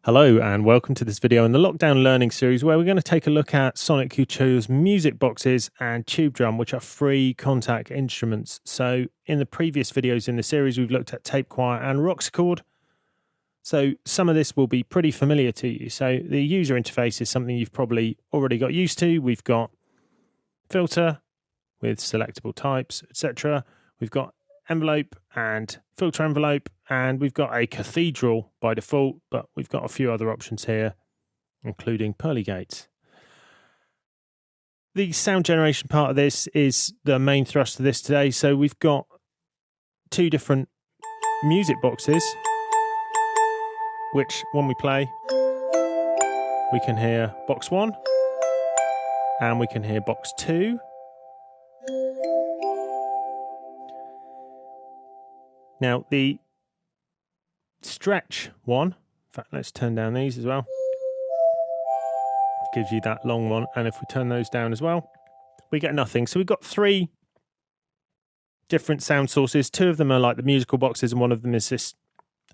Hello and welcome to this video in the Lockdown Learning series where we're going to take a look at Sonic Couture's music boxes and tube drum, which are free Kontakt instruments. So in the previous videos in the series, we've looked at tape choir and Roxachord. So some of this will be pretty familiar to you. So the user interface is something you've probably already got used to. We've got filter with selectable types, etc. We've got envelope and filter envelope, and we've got a cathedral by default, but we've got a few other options here, including pearly gates. The sound generation part of this is the main thrust of this today. So we've got two different music boxes, which when we play, we can hear box 1 and we can hear box 2. Now the stretch one, in fact let's turn down these as well, gives you that long one, and if we turn those down as well, we get nothing. So we've got three different sound sources. Two of them are like the musical boxes and one of them is this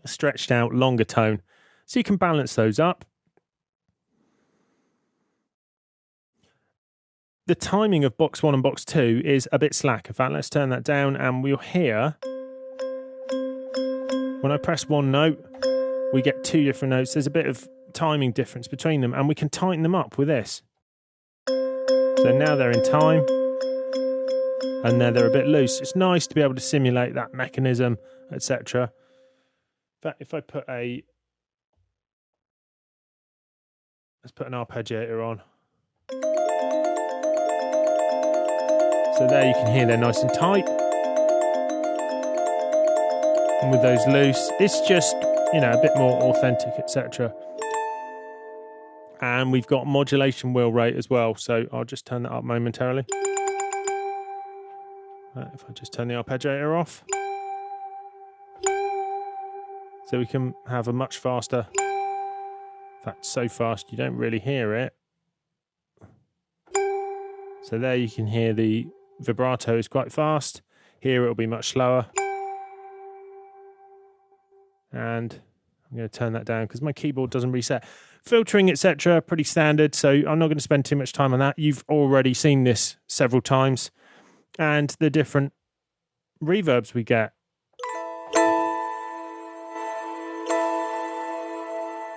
stretched out longer tone. So you can balance those up. The timing of box 1 and box 2 is a bit slack. In fact, let's turn that down and we'll hear, when I press one note, we get two different notes. There's a bit of timing difference between them, and we can tighten them up with this. So now they're in time, and now they're a bit loose. It's nice to be able to simulate that mechanism, etc. In fact, if I put let's put an arpeggiator on. So there you can hear they're nice and tight. And with those loose, it's just, a bit more authentic, etc. And we've got modulation wheel rate as well, so I'll just turn that up momentarily. If I just turn the arpeggiator off. So we can have a much faster, in fact so fast you don't really hear it. So there you can hear the vibrato is quite fast. Here it'll be much slower. And I'm going to turn that down because my keyboard doesn't reset. Filtering, etc., pretty standard, so I'm not going to spend too much time on that. You've already seen this several times. And the different reverbs we get.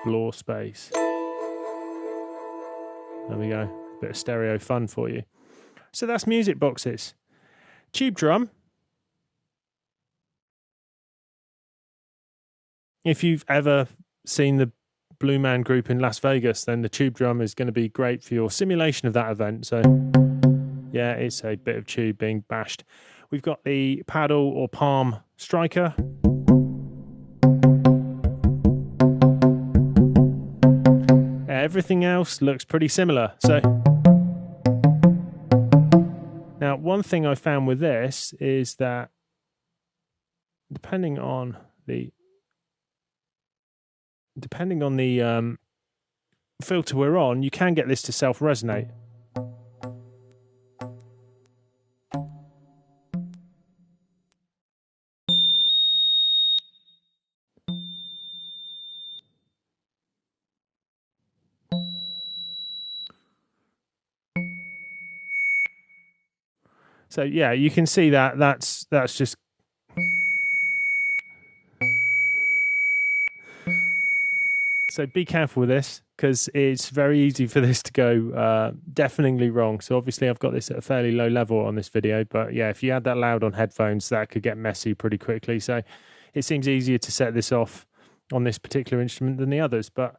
Floor space. There we go. Bit of stereo fun for you. So that's music boxes. Tube drum. If you've ever seen the Blue Man Group in Las Vegas, then the tube drum is going to be great for your simulation of that event. So, yeah, it's a bit of tube being bashed. We've got the paddle or palm striker. Everything else looks pretty similar. So, now one thing I found with this is that depending on the filter we're on, you can get this to self-resonate. So yeah, you can see that that's just so be careful with this because it's very easy for this to go deafeningly wrong. So obviously I've got this at a fairly low level on this video, but yeah, if you had that loud on headphones, that could get messy pretty quickly. So it seems easier to set this off on this particular instrument than the others. But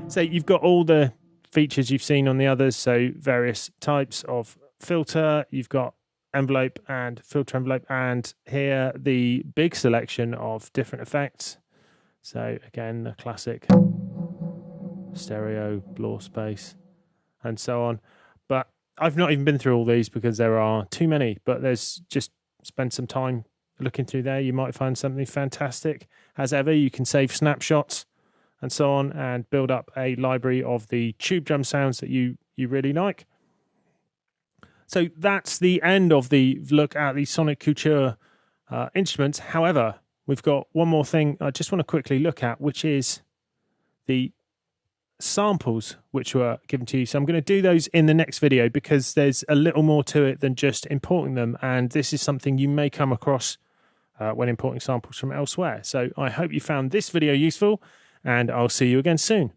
so you've got all the features you've seen on the others. So various types of filter, you've got envelope and filter envelope, and here the big selection of different effects. So again, the classic stereo, floor space, and so on. But I've not even been through all these because there are too many, but there's just spend some time looking through there. You might find something fantastic. As ever, you can save snapshots and so on and build up a library of the tube drum sounds that you really like. So that's the end of the look at the Sonic Couture instruments. However, we've got one more thing I just want to quickly look at, which is the samples which were given to you. So I'm going to do those in the next video because there's a little more to it than just importing them, and this is something you may come across when importing samples from elsewhere. So I hope you found this video useful, and I'll see you again soon.